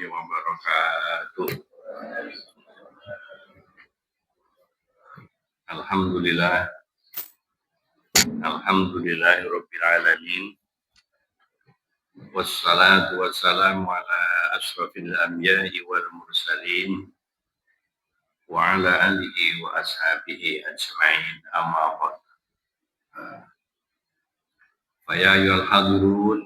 wabarakatuh. Alhamdulillah. Alhamdulillahirabbil alamin. Wassalatu wassalamu ala asrafil anbiya'i wal mursalin wa ala alihi wa ashabihi ajma'in, amma ba'd. Fa ya ayyuhal hadirun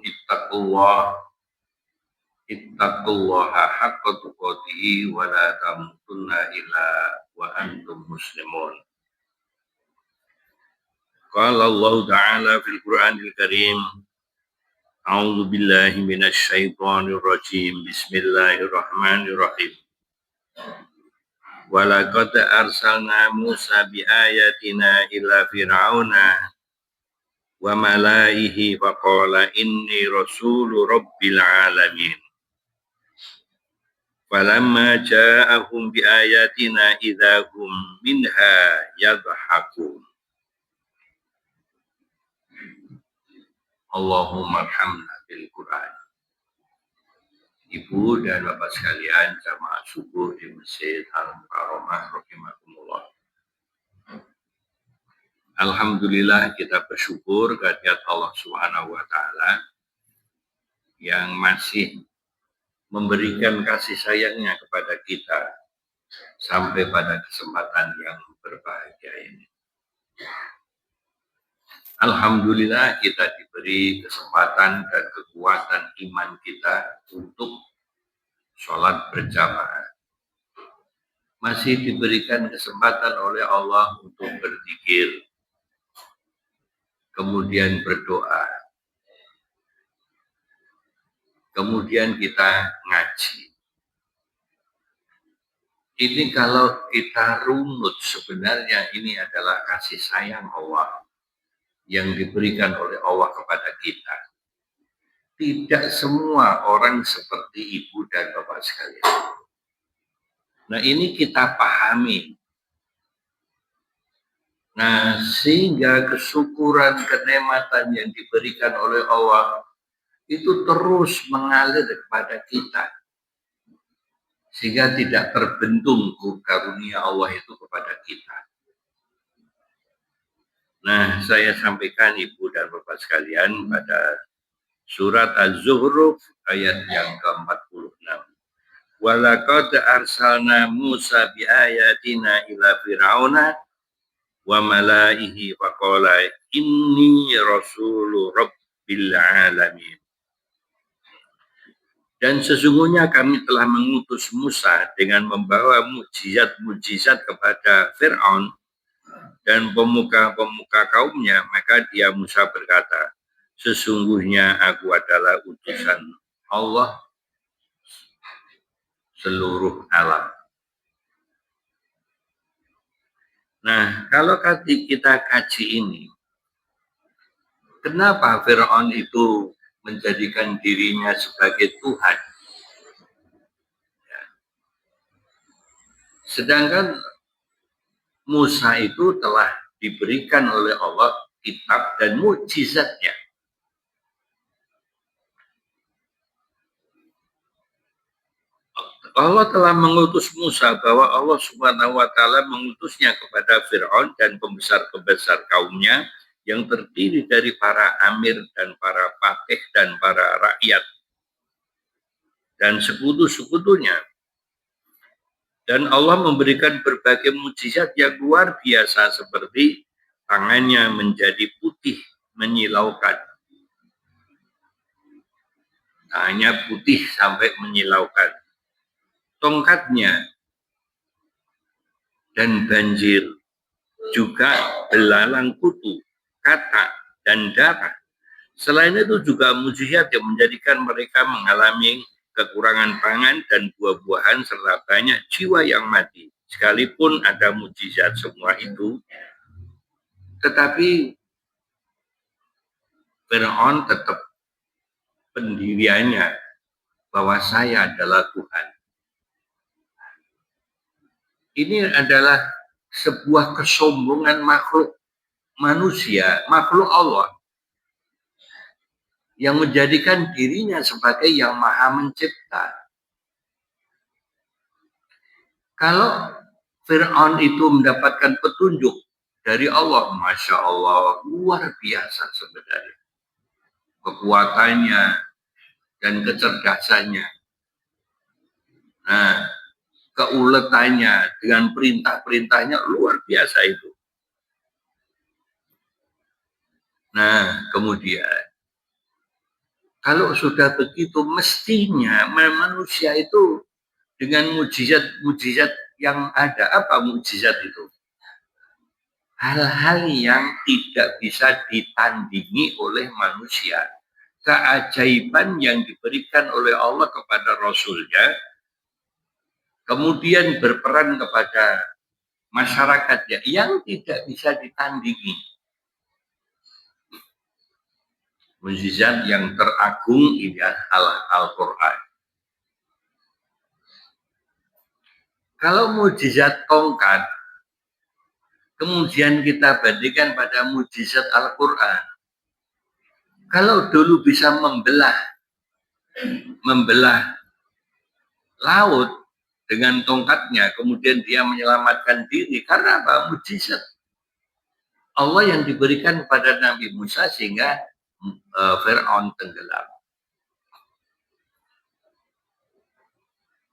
ittaqullaha haqqa tuqatih wa la tamutunna illa wa antum muslimun. Qala Allah Ta'ala fil Qur'anil Karim, A'udzu billahi minasy syaithanir rajim. Bismillahirrahmanirrahim. Wa laqad arsalna Musa bi ayatina ila fir'auna wa malaihi faqala inni rasulu rabbil alamin. Falamma ja'ahum bi ayatina idzahum minha yadhhakun. Allahumma arhamna bil Qur'an. Ibu dan Bapak sekalian, jamaah subuh di Masjid Al-Mukarramah rahimakumullah. Alhamdulillah, kita bersyukur kehadirat Allah Subhanahu wa taala yang masih memberikan kasih sayangnya kepada kita sampai pada kesempatan yang berbahagia ini. Alhamdulillah, kita diberi kesempatan dan kekuatan iman kita untuk sholat berjamaah. Masih diberikan kesempatan oleh Allah untuk berzikir, kemudian berdoa, kemudian kita ngaji. Ini kalau kita runut, sebenarnya ini adalah kasih sayang Allah yang diberikan oleh Allah kepada kita. Tidak semua orang seperti ibu dan bapak sekalian. Nah, ini kita pahami. Nah, sehingga kesyukuran, kenikmatan yang diberikan oleh Allah itu terus mengalir kepada kita. Sehingga tidak terbentung karunia Allah itu kepada kita. Nah, saya sampaikan ibu dan bapak sekalian pada surat Az-Zukhruf ayat yang ke-46. Wa laqad arsalna Musa bi ayatina ila fir'auna wa malaihi faqala inni rasulu rabbil alamin. Dan sesungguhnya kami telah mengutus Musa dengan membawa mukjizat-mukjizat kepada Fir'aun dan pemuka-pemuka kaumnya. Maka dia Musa berkata, sesungguhnya aku adalah utusan Allah seluruh alam. Nah, kalau kita kaji ini, kenapa Fir'aun itu menjadikan dirinya sebagai Tuhan? Ya. Sedangkan Musa itu telah diberikan oleh Allah kitab dan mukjizatnya. Allah telah mengutus Musa, bahwa Allah Subhanahu wa taala mengutusnya kepada Fir'aun dan pembesar-pembesar kaumnya yang terdiri dari para amir dan para patih dan para rakyat dan sekutu-sekutunya. Dan Allah memberikan berbagai mukjizat yang luar biasa, seperti tangannya menjadi putih menyilaukan. Tangannya putih sampai menyilaukan. Tongkatnya dan banjir, juga belalang kutu, katak, dan darah. Selain itu juga mukjizat yang menjadikan mereka mengalami kekurangan pangan dan buah-buahan serta banyak jiwa yang mati. Sekalipun ada mukjizat semua itu, tetapi Fir'aun tetap pendiriannya bahwa saya adalah Tuhan. Ini adalah sebuah kesombongan makhluk manusia, makhluk Allah, yang menjadikan dirinya sebagai yang maha mencipta. Kalau Fir'aun itu mendapatkan petunjuk dari Allah, Masya Allah, luar biasa sebenarnya. Kekuatannya dan kecerdasannya. Nah, keuletannya dengan perintah-perintahnya luar biasa itu. Nah, kemudian kalau sudah begitu, mestinya manusia itu dengan mujizat-mujizat yang ada. Apa mujizat itu? Hal-hal yang tidak bisa ditandingi oleh manusia. Keajaiban yang diberikan oleh Allah kepada Rasulnya, kemudian berperan kepada masyarakatnya yang tidak bisa ditandingi. Mujizat yang teragung ini adalah Al-Quran. Kalau mujizat tongkat, kemudian kita bandingkan pada mujizat Al-Quran. Kalau dulu bisa membelah laut dengan tongkatnya, kemudian dia menyelamatkan diri. Karena apa? Mujizat Allah yang diberikan kepada Nabi Musa sehingga Fir'aun tenggelam.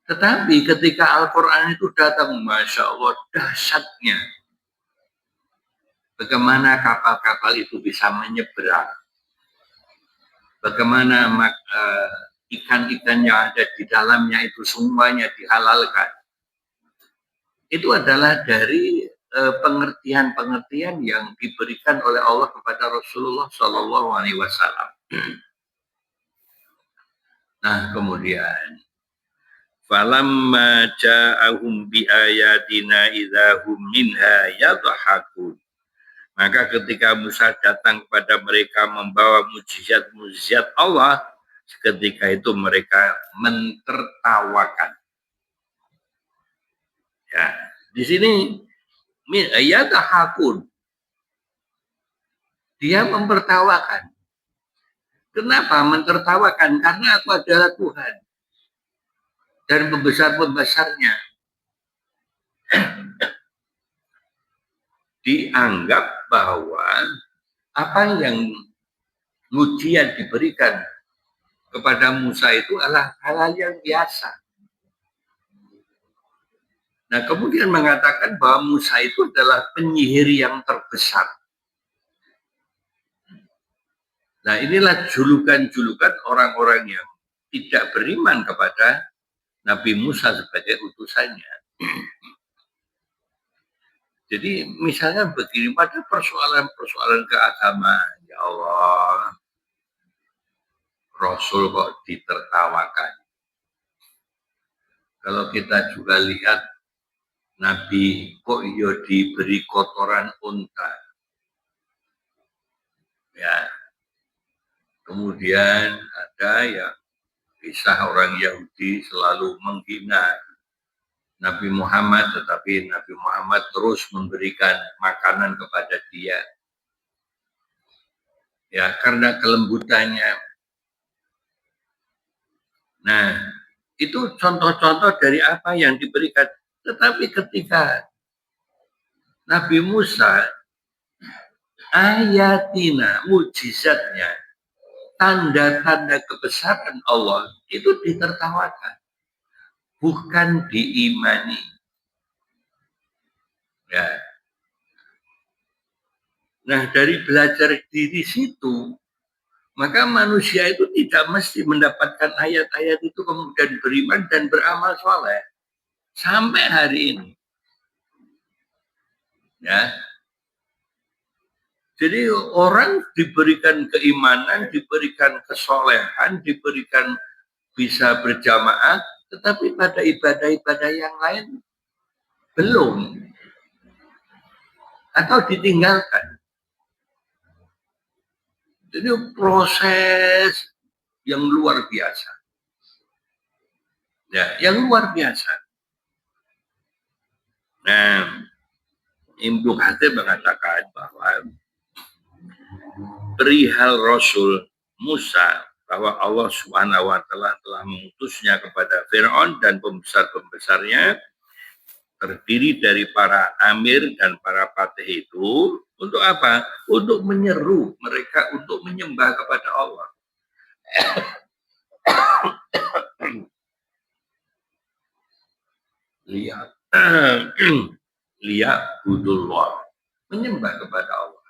Tetapi ketika Al-Quran itu datang, Masya Allah, dahsyatnya. Bagaimana kapal-kapal itu bisa menyeberang. Bagaimana ikan-ikan yang ada di dalamnya itu semuanya dihalalkan. Itu adalah dari pengertian-pengertian yang diberikan oleh Allah kepada Rasulullah Shallallahu Alaihi Wasallam. Nah, kemudian falamma ja'ahum biayatina idzahum minha yadhakun. Maka ketika Musa datang kepada mereka membawa mujizat-mujizat Allah, ketika itu mereka mentertawakan. Ya, di sini yadhakun. Dia mempertawakan. Kenapa mentertawakan? Karena aku adalah Tuhan dan pembesar-pembesarnya. Dianggap bahwa apa yang ujian diberikan kepada Musa itu adalah hal-hal yang biasa. Nah, kemudian mengatakan bahwa Musa itu adalah penyihir yang terbesar. Nah, inilah julukan-julukan orang-orang yang tidak beriman kepada Nabi Musa sebagai utusannya. Jadi misalnya begini, pada persoalan-persoalan keagamaan, ya Allah, Rasul kok ditertawakan. Kalau kita juga lihat Nabi kok diberi kotoran unta. Ya. Kemudian ada yang kisah orang Yahudi selalu menghina Nabi Muhammad, tetapi Nabi Muhammad terus memberikan makanan kepada dia. Ya, karena kelembutannya. Nah, itu contoh-contoh dari apa yang diberikan. Tetapi ketika Nabi Musa, ayatina, mujizatnya, tanda-tanda kebesaran Allah, itu ditertawakan. Bukan diimani. Ya. Nah, dari belajar di situ, maka manusia itu tidak mesti mendapatkan ayat-ayat itu kemudian beriman dan beramal soleh. Sampai hari ini. Ya. Jadi orang diberikan keimanan, diberikan kesolehan, diberikan bisa berjamaah, tetapi pada ibadah-ibadah yang lain belum. Atau ditinggalkan. Jadi proses yang luar biasa. Ya, yang luar biasa. Nah, Ibnu Katsir mengatakan bahwa perihal Rasul Musa bahwa Allah Subhanahu wa taala telah mengutusnya kepada Firaun dan pembesar-pembesarnya, terdiri dari para amir dan para patih itu untuk apa? Untuk menyeru mereka untuk menyembah kepada Allah. Lihat, lihat budullah, menyembah kepada Allah.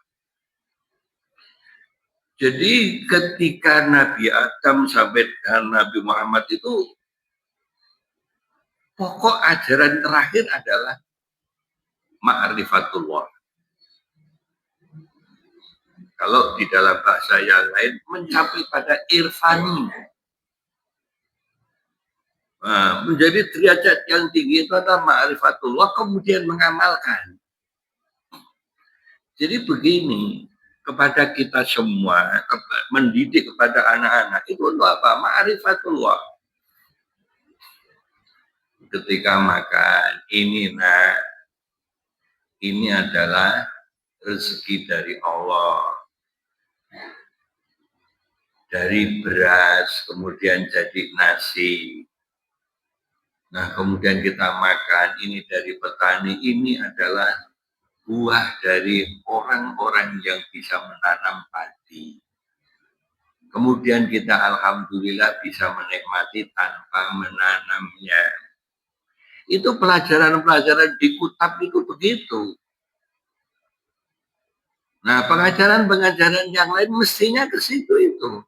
Jadi ketika Nabi Adam sampai dengan Nabi Muhammad itu pokok ajaran terakhir adalah ma'rifatullah. Kalau di dalam bahasa yang lain mencapai pada irfani. Nah, menjadi derajat yang tinggi itu adalah ma'rifatullah, kemudian mengamalkan. Jadi begini, kepada kita semua, mendidik kepada anak-anak, itu untuk apa? Ma'rifatullah. Ketika makan, ini nak, ini adalah rezeki dari Allah. Dari beras, kemudian jadi nasi. Nah, kemudian kita makan, ini dari petani, ini adalah buah dari orang-orang yang bisa menanam padi. Kemudian kita alhamdulillah bisa menikmati tanpa menanamnya. Itu pelajaran-pelajaran di kitab itu begitu. Nah, pengajaran-pengajaran yang lain mestinya ke situ itu.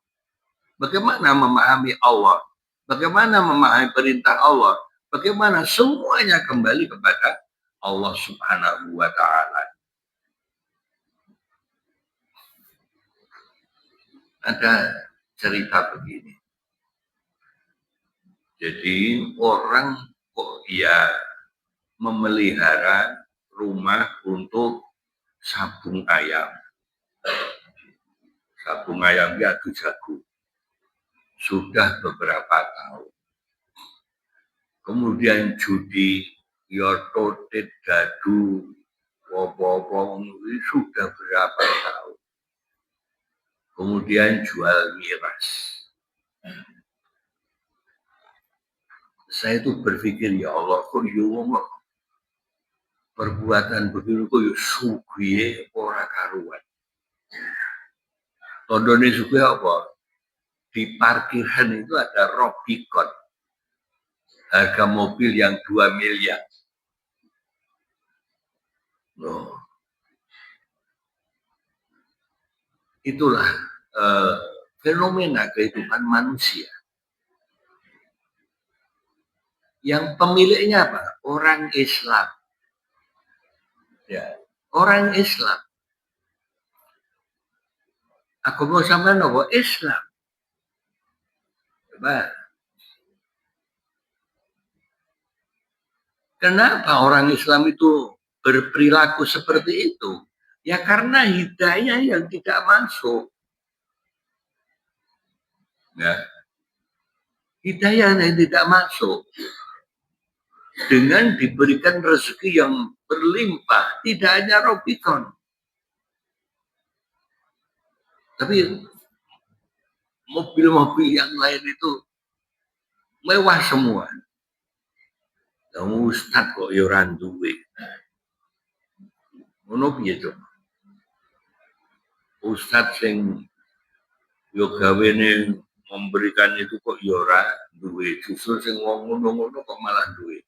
Bagaimana memahami Allah? Bagaimana memahami perintah Allah? Bagaimana semuanya kembali kepada Allah Subhanahu wa Ta'ala. Ada cerita begini. Jadi orang kok ya memelihara rumah untuk sabung ayam. Sabung ayamnya adu jago. Sudah beberapa tahun. Kemudian judi, yototit, dadu, wopo-wopo, sudah berapa tahun. Kemudian jual miras. Saya itu berpikir, ya Allah, kok perbuatan begini kok sugiye ora karuan. Tondone sugiye apa? Di parkiran itu ada Robicon. Harga mobil yang 2 miliar. Loh. Itulah fenomena kehidupan manusia. Yang pemiliknya apa? Orang Islam. Ya, orang Islam. Aku mau sampai nopo Islam. Coba. Kenapa orang Islam itu berperilaku seperti itu? Ya karena hidayah yang tidak masuk. Ya. Hidayah yang tidak masuk. Dengan diberikan rezeki yang berlimpah, tidak hanya Robicon. Tapi mobil-mobil yang lain itu mewah semua. Kamu Ustaz kok yoran duwe. Ngono piye to? Ustaz sing yo gawene memberikan itu kok yora duwe. Justru sing wong ngono-ngono kok malah duwe.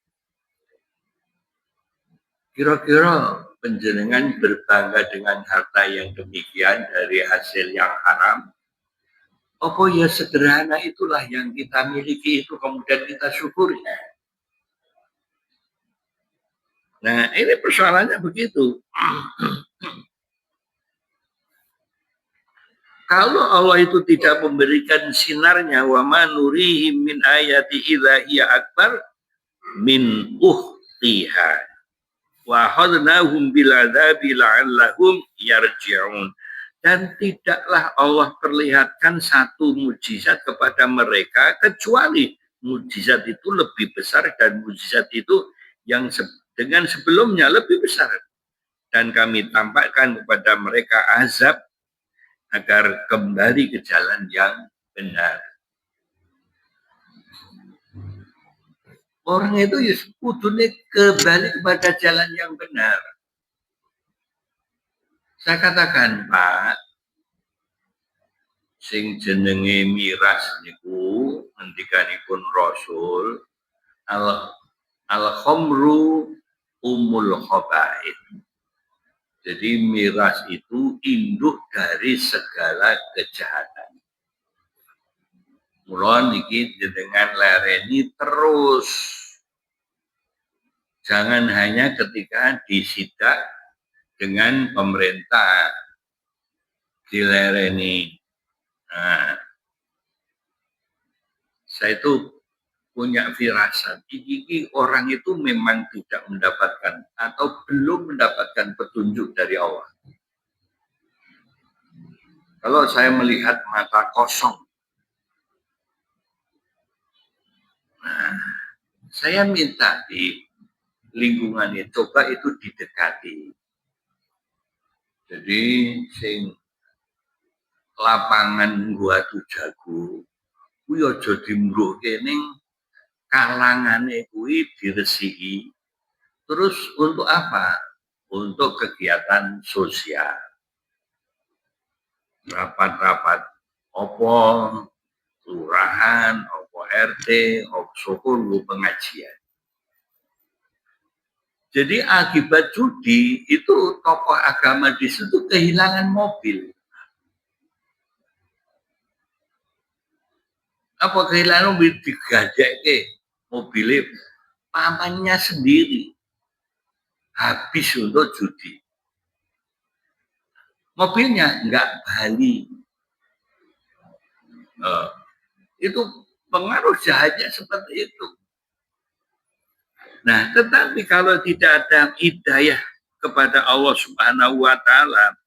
Kira-kira penjenengan berbangga dengan harta yang demikian dari hasil yang haram? Apa ya sederhana itulah yang kita miliki itu kemudian kita syukuri. Nah, ini persoalannya begitu. Kalau Allah itu tidak memberikan sinarnya, wa ma nurihim min ayati idza hiya akbar min ukhtiha wa hadnahum bil adzabi la'allahum yarji'un. Dan tidaklah Allah perlihatkan satu mujizat kepada mereka kecuali mujizat itu lebih besar dan mujizat itu yang dengan sebelumnya lebih besar. Dan kami tampakkan kepada mereka azab agar kembali ke jalan yang benar. orang itu ya kudune kembali kepada jalan yang benar. Saya katakan, Pak, sing jenenge miras niku ngendikanipun Rasul al khamru umul khaba'ith. Jadi miras itu induk dari segala kejahatan. Mula niki dengan lereni terus. Jangan hanya ketika disidak dengan pemerintah dilereni. Nah, saya itu punya firasat. Ini orang itu memang tidak mendapatkan atau belum mendapatkan petunjuk dari Allah. Kalau saya melihat mata kosong, nah, saya minta di lingkungannya coba itu didekati. Jadi sing lapangan gua tuh jago, kuwi aja dimruhke ning kalangane kuwi diresiki. Terus untuk apa? Untuk kegiatan sosial. Rapat-rapat opo kelurahan, opo RT, opo sokolo pengajian. Jadi akibat judi itu tokoh agama di situ kehilangan mobil. Apa kehilangan mobil digajake mobilnya pamannya sendiri habis untuk judi. Mobilnya nggak balik. Itu pengaruh jahatnya seperti itu. Nah, tetapi kalau tidak ada hidayah kepada Allah Subhanahu wa taala,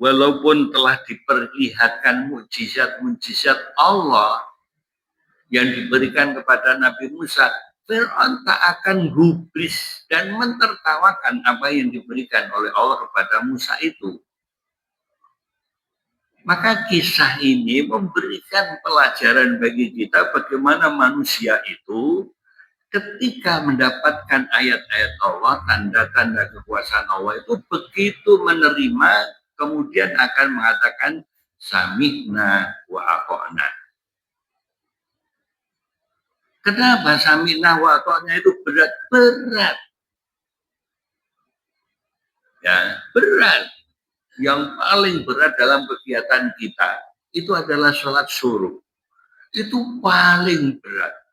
walaupun telah diperlihatkan mukjizat-mukjizat Allah yang diberikan kepada Nabi Musa, Fir'aun tak akan gubris dan mentertawakan apa yang diberikan oleh Allah kepada Musa itu. Maka kisah ini memberikan pelajaran bagi kita bagaimana manusia itu ketika mendapatkan ayat-ayat Allah, tanda-tanda kekuasaan Allah itu begitu menerima, kemudian akan mengatakan sami'na wa aqa'na. Kenapa sami'na wa aqa'na itu berat-berat? Ya, berat. Yang paling berat dalam kegiatan kita itu adalah sholat suruh. Itu paling berat.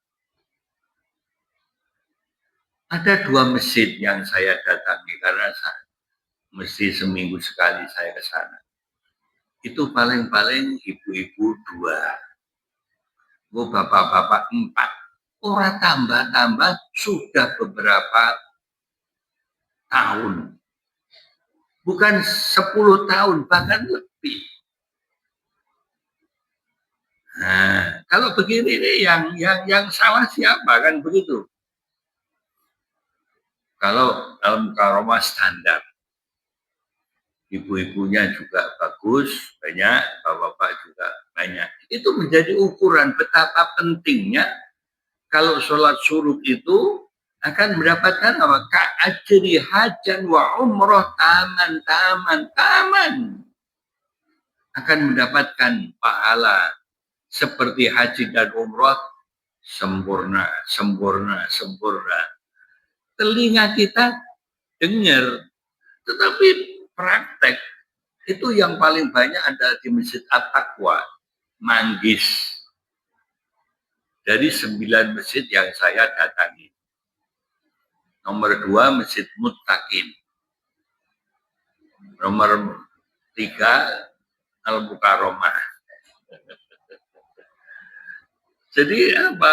Ada 2 masjid yang saya datangi karena mesti seminggu sekali saya ke sana. Itu paling-paling ibu-ibu 2, bapak-bapak 4. Orang tambah-tambah sudah beberapa tahun. Bukan 10 tahun, bahkan lebih. Nah, kalau begini nih yang salah siapa kan begitu? Kalau dalam karomah standar, ibu-ibunya juga bagus, banyak, bapak-bapak juga banyak. Itu menjadi ukuran betapa pentingnya kalau sholat suruh itu akan mendapatkan apa? Ka'ajri hajan wa umroh taman. Akan mendapatkan pahala seperti haji dan umroh sempurna. Telinga kita dengar, tetapi praktek itu yang paling banyak ada di Masjid At-Taqwa, Manggis. Dari 9 masjid yang saya datangi. Nomor 2 Masjid Muttaqin. Nomor 3 Al-Mukarramah. Jadi apa?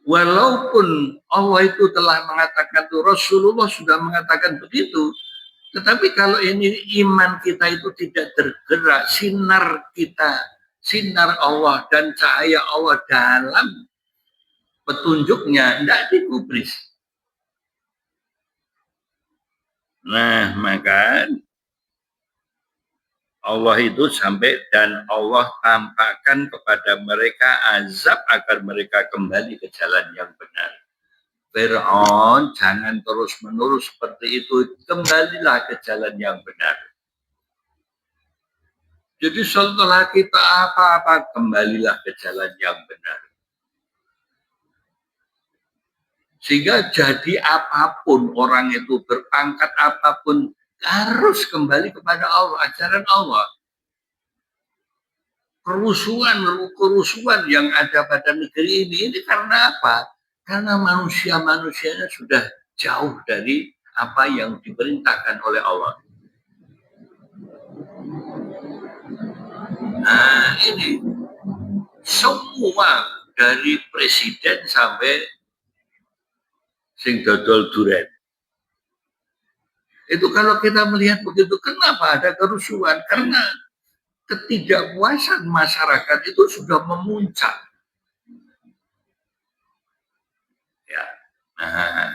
Walaupun Allah itu telah mengatakan itu, Rasulullah sudah mengatakan begitu, tetapi kalau ini iman kita itu tidak tergerak, sinar Allah dan cahaya Allah dalam petunjuknya tidak digubris. Nah, maka Allah itu sampai dan Allah tampakkan kepada mereka azab agar mereka kembali ke jalan yang benar. Fir'aun jangan terus-menerus seperti itu, kembalilah ke jalan yang benar. Jadi setelah kita apa-apa, kembalilah ke jalan yang benar. Sehingga jadi apapun orang itu berpangkat apapun harus kembali kepada Allah, ajaran Allah. Kerusuhan yang ada pada negeri ini karena apa? Karena manusianya sudah jauh dari apa yang diperintahkan oleh Allah. Nah, ini semua dari presiden sampai sing dodol duren. Itu kalau kita melihat begitu, kenapa ada kerusuhan? Karena ketidakpuasan masyarakat itu sudah memuncak. Ya. Nah,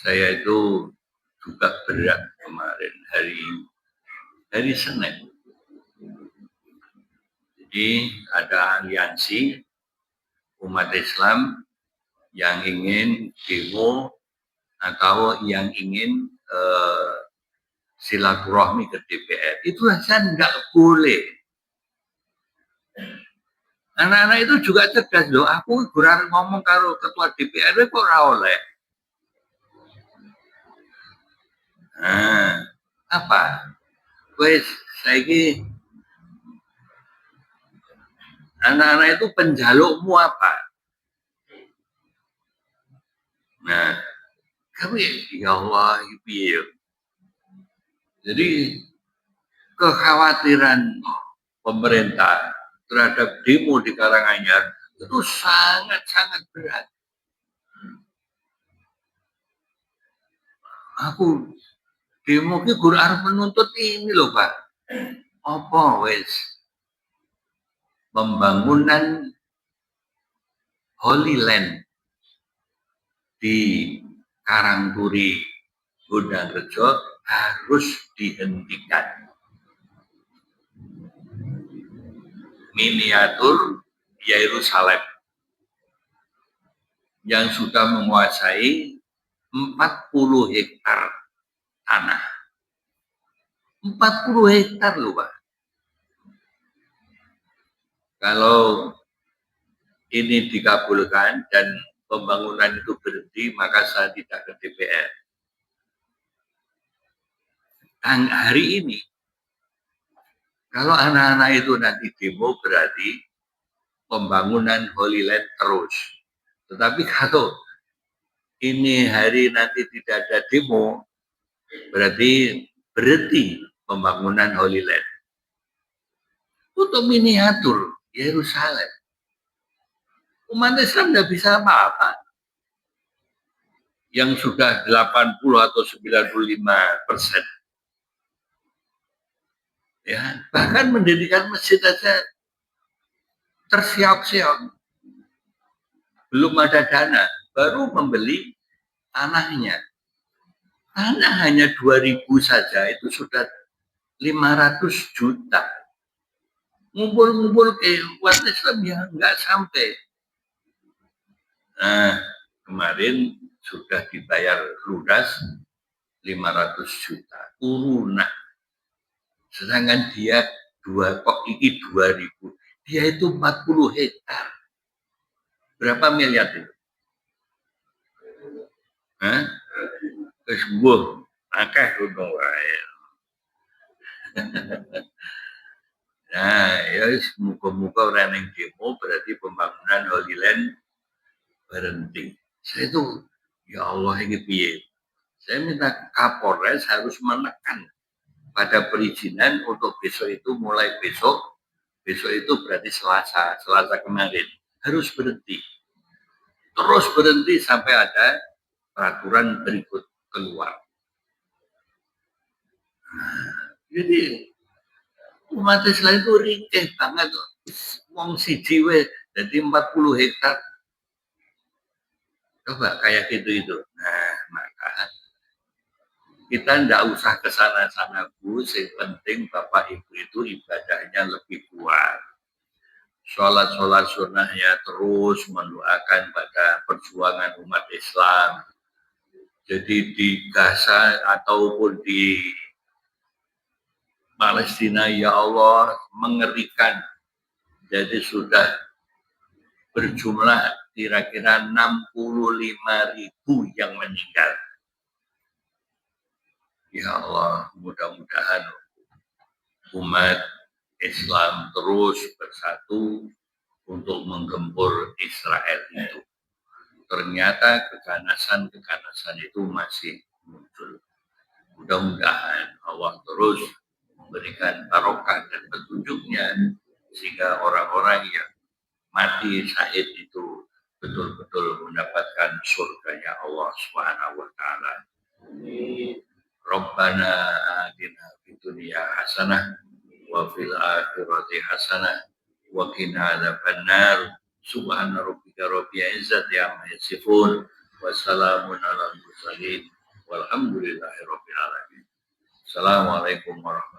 saya itu juga berat kemarin hari Senin. Jadi ada aliansi umat Islam yang ingin demo atau yang ingin silaturahmi ke DPR. Itu saja nggak boleh. Anak-anak itu juga cerdas loh. Aku kurang ngomong kalau ketua DPR kok ora oleh. Nah, apa? Wes, saiki anak-anak itu penjalukmu apa? Nah, kami ya Allah, ya. Jadi kekhawatiran pemerintah terhadap demo di Karanganyar itu sangat-sangat berat. Aku demo ki gur arep menuntut ini loh Pak. Apa wes? Pembangunan Holy Land di Karangturi, Gunungrejo harus dihentikan. Miniatur Yerusalem yang sudah menguasai 40 hektar tanah. 40 hektar loh Pak. Kalau ini dikabulkan dan pembangunan itu berhenti, maka saya tidak ke DPR. Dan hari ini, kalau anak-anak itu nanti demo berarti pembangunan Holy Land terus. Tetapi kalau ini hari nanti tidak ada demo, berarti berhenti pembangunan Holy Land. Untuk miniatur Yerusalem. Umat Islam tidak bisa apa-apa. Yang sudah 80 atau 95%. Ya, bahkan mendirikan masjid saja tersiok-siok. Belum ada dana, baru membeli tanahnya. Tanah hanya 2.000 saja, itu sudah 500 juta. Ngumpul-ngumpul ke umat Islam ya nggak sampai. Nah, kemarin sudah dibayar lunas 500 juta. Urunan. Sedangkan dia kok ini 2.000. Dia itu 40 hektar. Berapa miliar itu? Hah? Wis mbuh akeh ngono wae. Nah, ya muka-muka orang yang demo berarti pembangunan Holy Land berhenti. Saya itu, ya Allah ini piye. Saya minta Kapolres harus menekan pada perizinan untuk besok itu mulai besok itu berarti Selasa kemarin harus berhenti. Terus berhenti sampai ada peraturan berikut keluar. Nah, jadi umat Islam itu ringkih banget. Wong siji we jadi 40 hektar. Coba kayak gitu itu. Nah, maka Kita tidak usah ke sana-sana, Bu. Yang penting Bapak Ibu itu ibadahnya lebih kuat. Sholat-sholat sunnahnya terus mendoakan pada perjuangan umat Islam. Jadi di Gaza ataupun di Palestina, ya Allah, mengerikan. Jadi sudah berjumlah kira-kira 65.000 yang meninggal. Ya Allah, mudah-mudahan umat Islam terus bersatu untuk menggempur Israel itu. Ternyata keganasan itu masih muncul. Mudah-mudahan Allah terus memberikan barokah dan petunjuknya sehingga orang-orang yang mati syahid itu betul-betul mendapatkan surganya Allah Subhanahu wa taala. Rabbana atina fid dunya hasanah wa fil akhirati hasanah wa qina adzabannar. Subhana rabbika rabbil izzati amma yasifun wa salamun alal mursalin walhamdulillahi rabbil alamin. Assalamualaikum warahmatullahi wabarakatuh.